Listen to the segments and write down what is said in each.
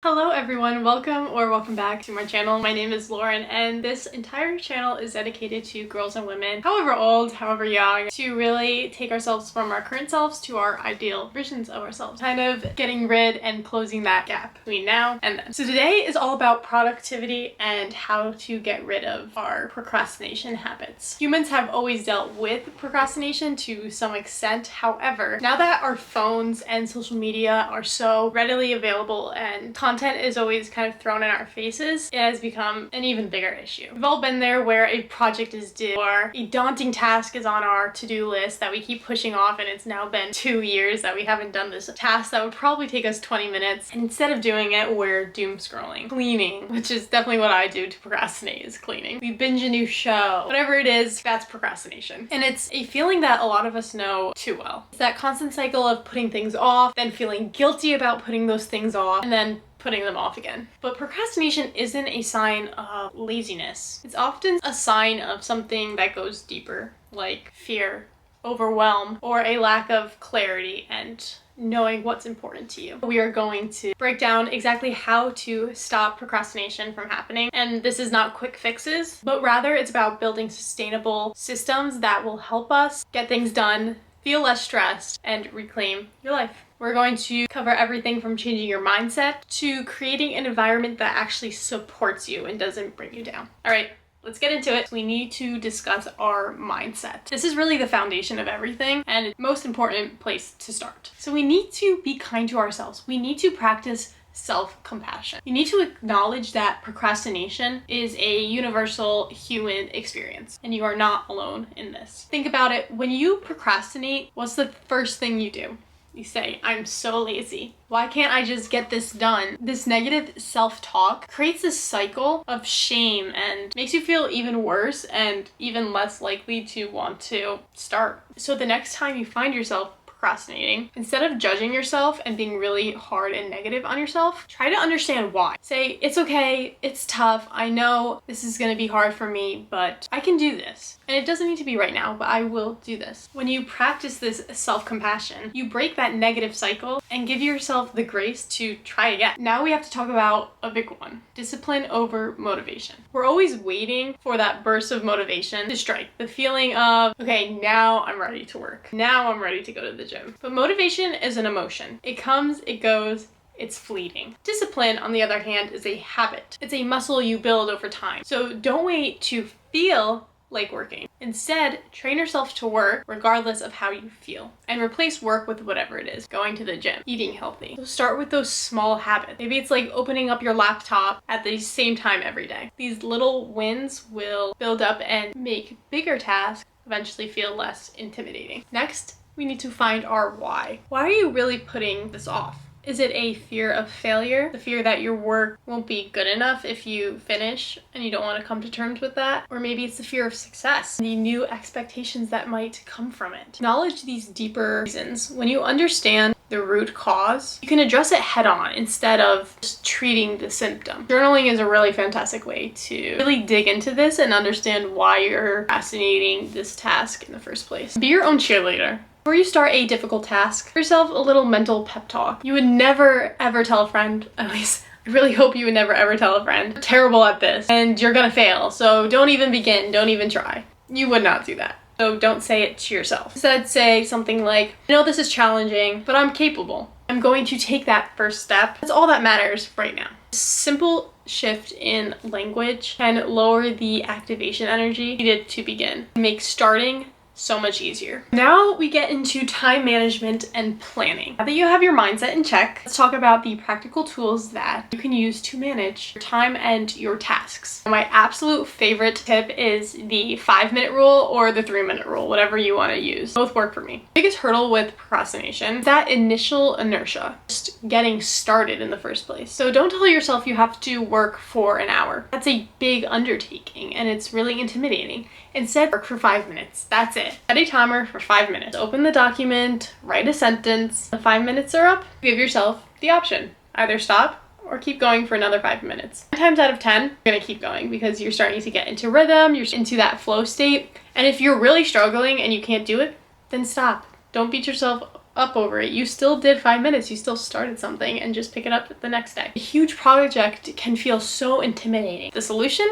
Hello everyone, welcome back to my channel. My name is Lauren and this entire channel is dedicated to girls and women, however old, however young, to really take ourselves from our current selves to our ideal versions of ourselves. Kind of getting rid and closing that gap between now and then. So today is all about productivity and how to get rid of our procrastination habits. Humans have always dealt with procrastination to some extent. However, now that our phones and social media are so readily available and content is always kind of thrown in our faces, it has become an even bigger issue. We've all been there where a project is due or a daunting task is on our to-do list that we keep pushing off, and it's now been 2 years that we haven't done this task that would probably take us 20 minutes. And instead of doing it, we're doom scrolling. Cleaning, which is definitely what I do to procrastinate, is cleaning. We binge a new show. Whatever it is, that's procrastination. And it's a feeling that a lot of us know too well. It's that constant cycle of putting things off, then feeling guilty about putting those things off, and then putting them off again. But procrastination isn't a sign of laziness. It's often a sign of something that goes deeper, like fear, overwhelm, or a lack of clarity and knowing what's important to you. We are going to break down exactly how to stop procrastination from happening. And this is not quick fixes, but rather it's about building sustainable systems that will help us get things done, feel less stressed, and reclaim your life. We're going to cover everything from changing your mindset to creating an environment that actually supports you and doesn't bring you down. All right, let's get into it. We need to discuss our mindset. This is really the foundation of everything and the most important place to start. So we need to be kind to ourselves. We need to practice self-compassion. You need to acknowledge that procrastination is a universal human experience and you are not alone in this. Think about it. When you procrastinate, what's the first thing you do? You say, I'm so lazy. Why can't I just get this done? This negative self-talk creates this cycle of shame and makes you feel even worse and even less likely to want to start. So the next time you find yourself procrastinating, instead of judging yourself and being really hard and negative on yourself, try to understand why. Say, it's okay, it's tough, I know this is gonna be hard for me, but I can do this. And it doesn't need to be right now, but I will do this. When you practice this self-compassion, you break that negative cycle and give yourself the grace to try again. Now we have to talk about a big one: discipline over motivation. We're always waiting for that burst of motivation to strike. The feeling of, okay, now I'm ready to work. Now I'm ready to go to the gym. But motivation is an emotion. It comes, it goes, it's fleeting. Discipline, on the other hand, is a habit. It's a muscle you build over time. So don't wait to feel like working. Instead, train yourself to work regardless of how you feel and replace work with whatever it is. Going to the gym, eating healthy. So start with those small habits. Maybe it's like opening up your laptop at the same time every day. These little wins will build up and make bigger tasks eventually feel less intimidating. Next, we need to find our why. Why are you really putting this off? Is it a fear of failure? The fear that your work won't be good enough if you finish and you don't want to come to terms with that? Or maybe it's the fear of success, the new expectations that might come from it. Acknowledge these deeper reasons. When you understand the root cause, you can address it head on instead of just treating the symptom. Journaling is a really fantastic way to really dig into this and understand why you're procrastinating this task in the first place. Be your own cheerleader. Before you start a difficult task, give yourself a little mental pep talk. You would never ever tell a friend, at least I really hope you would never ever tell a friend, you're terrible at this and you're gonna fail, so don't even begin, don't even try. You would not do that. So don't say it to yourself. Instead, say something like, I know this is challenging, but I'm capable. I'm going to take that first step. That's all that matters right now. A simple shift in language can lower the activation energy needed to begin. Make starting so much easier. Now we get into time management and planning. Now that you have your mindset in check, let's talk about the practical tools that you can use to manage your time and your tasks. My absolute favorite tip is the 5-minute rule or the 3-minute rule, whatever you want to use. Both work for me. The biggest hurdle with procrastination is that initial inertia, just getting started in the first place. So don't tell yourself you have to work for an hour. That's a big undertaking and it's really intimidating. Instead, work for 5 minutes. That's it. Set a timer for 5 minutes. Open the document, write a sentence. The 5 minutes are up, give yourself the option. Either stop or keep going for another 5 minutes. 9 times out of 10, you're gonna keep going because you're starting to get into rhythm, you're into that flow state. And if you're really struggling and you can't do it, then stop. Don't beat yourself up over it. You still did 5 minutes. You still started something, and just pick it up the next day. A huge project can feel so intimidating. The solution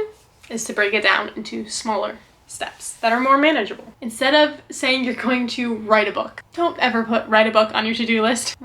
is to break it down into smaller steps that are more manageable. Instead of saying you're going to write a book, don't ever put write a book on your to-do list.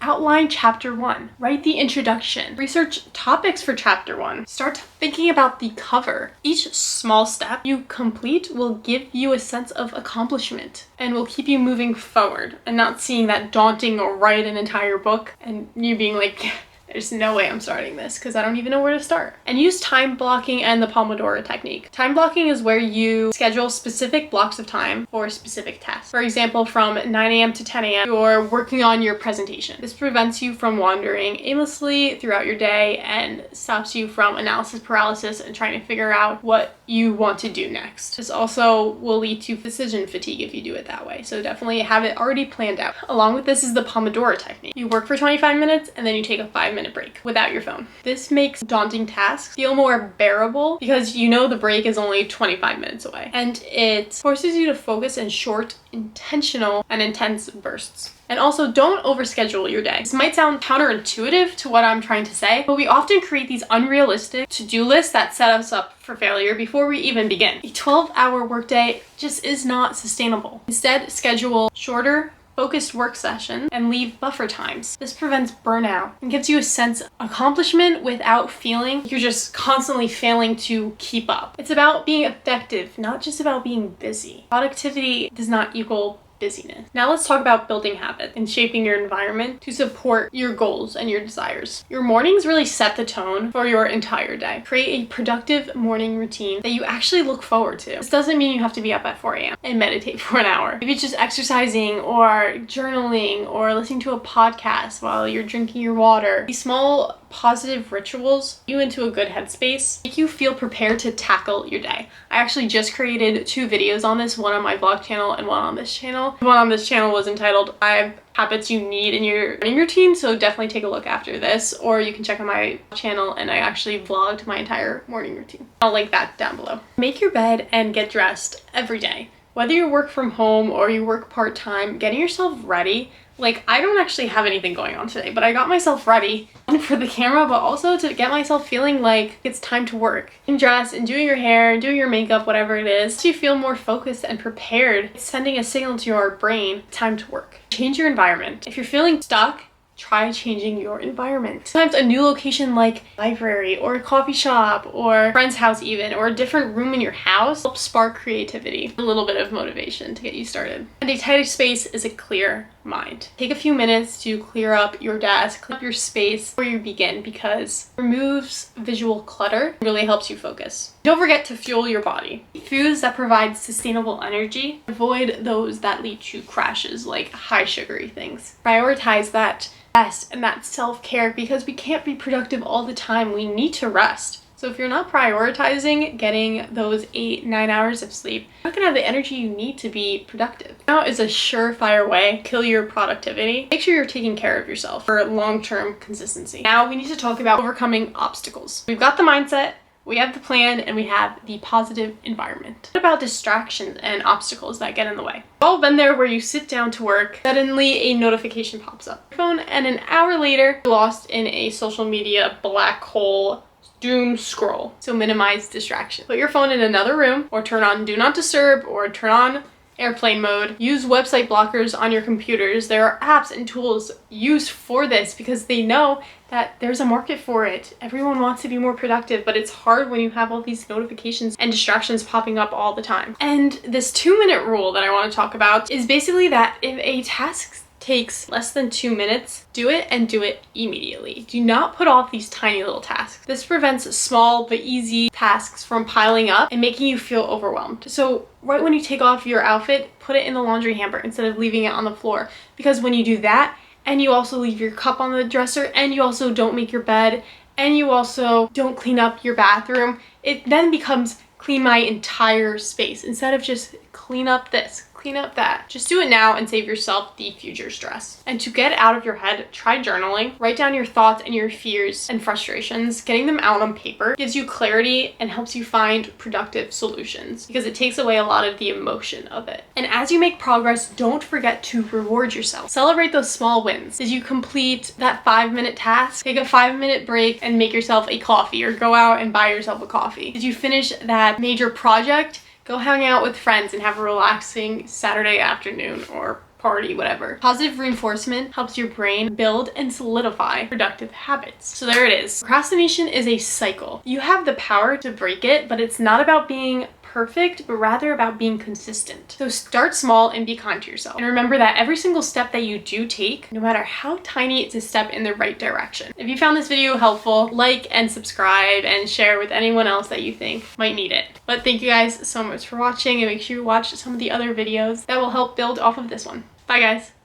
Outline chapter 1. Write the introduction. Research topics for chapter 1. Start thinking about the cover. Each small step you complete will give you a sense of accomplishment and will keep you moving forward, and not seeing that daunting or write an entire book and you being like, there's no way I'm starting this because I don't even know where to start. And use time blocking and the Pomodoro technique. Time blocking is where you schedule specific blocks of time for specific tasks. For example, from 9 a.m. to 10 a.m., you're working on your presentation. This prevents you from wandering aimlessly throughout your day and stops you from analysis paralysis and trying to figure out what you want to do next. This also will lead to decision fatigue if you do it that way. So definitely have it already planned out. Along with this is the Pomodoro technique. You work for 25 minutes and then you take a 5-minute break without your phone. This makes daunting tasks feel more bearable because you know the break is only 25 minutes away, and it forces you to focus in short, intentional, and intense bursts. And also, don't overschedule your day. This might sound counterintuitive to what I'm trying to say, but we often create these unrealistic to-do lists that set us up for failure before we even begin. A 12-hour workday just is not sustainable. Instead, schedule shorter, focused work session and leave buffer times. This prevents burnout and gives you a sense of accomplishment without feeling you're just constantly failing to keep up. It's about being effective, not just about being busy. Productivity does not equal busyness. Now let's talk about building habits and shaping your environment to support your goals and your desires. Your mornings really set the tone for your entire day. Create a productive morning routine that you actually look forward to. This doesn't mean you have to be up at 4 a.m. and meditate for an hour. Maybe it's just exercising or journaling or listening to a podcast while you're drinking your water. These small positive rituals get you into a good headspace, make you feel prepared to tackle your day. I actually just created 2 videos on this, one on my vlog channel and one on this channel. The one on this channel was entitled 5 habits you need in your morning routine, so definitely take a look after this, or you can check out my channel and I actually vlogged my entire morning routine. I'll link that down below. Make your bed and get dressed every day. Whether you work from home or you work part-time, getting yourself ready. Like, I don't actually have anything going on today, but I got myself ready for the camera, but also to get myself feeling like it's time to work. Getting dressed and doing your hair and doing your makeup, whatever it is, so you feel more focused and prepared. It's sending a signal to your brain, time to work. Change your environment. If you're feeling stuck, try changing your environment. Sometimes a new location like library or a coffee shop or a friend's house even, or a different room in your house helps spark creativity, a little bit of motivation to get you started. And a tidy space is a clear mind. Take a few minutes to clear up your desk, clear up your space before you begin, because it removes visual clutter and really helps you focus. Don't forget to fuel your body. Foods that provide sustainable energy. Avoid those that lead to crashes like high sugary things. Prioritize that rest and that self-care, because we can't be productive all the time. We need to rest. So if you're not prioritizing getting those 8-9 hours of sleep, you're not gonna have the energy you need to be productive. Now is a surefire way to kill your productivity. Make sure you're taking care of yourself for long-term consistency. Now we need to talk about overcoming obstacles. We've got the mindset, we have the plan, and we have the positive environment. What about distractions and obstacles that get in the way? We've all been there where you sit down to work, suddenly a notification pops up on your phone, and an hour later, you're lost in a social media black hole doom scroll. So minimize distraction. Put your phone in another room, or turn on Do Not Disturb, or turn on airplane mode. Use website blockers on your computers. There are apps and tools used for this because they know that there's a market for it. Everyone wants to be more productive, but it's hard when you have all these notifications and distractions popping up all the time. And this 2-minute rule that I want to talk about is basically that if a task takes less than 2 minutes, do it, and do it immediately. Do not put off these tiny little tasks. This prevents small but easy tasks from piling up and making you feel overwhelmed. So right when you take off your outfit, put it in the laundry hamper instead of leaving it on the floor. Because when you do that, and you also leave your cup on the dresser, and you also don't make your bed, and you also don't clean up your bathroom, it then becomes clean my entire space instead of just clean up this, clean up that. Just do it now and save yourself the future stress. And to get out of your head, try journaling. Write down your thoughts and your fears and frustrations. Getting them out on paper gives you clarity and helps you find productive solutions because it takes away a lot of the emotion of it. And as you make progress, don't forget to reward yourself. Celebrate those small wins. Did you complete that 5-minute task? Take a 5-minute break and make yourself a coffee, or go out and buy yourself a coffee. Did you finish that major project? Go hang out with friends and have a relaxing Saturday afternoon or party, whatever. Positive reinforcement helps your brain build and solidify productive habits. So there it is. Procrastination is a cycle. You have the power to break it, but it's not about being perfect, but rather about being consistent. So start small and be kind to yourself. And remember that every single step that you do take, no matter how tiny, it's a step in the right direction. If you found this video helpful, like and subscribe and share with anyone else that you think might need it. But thank you guys so much for watching, and make sure you watch some of the other videos that will help build off of this one. Bye guys.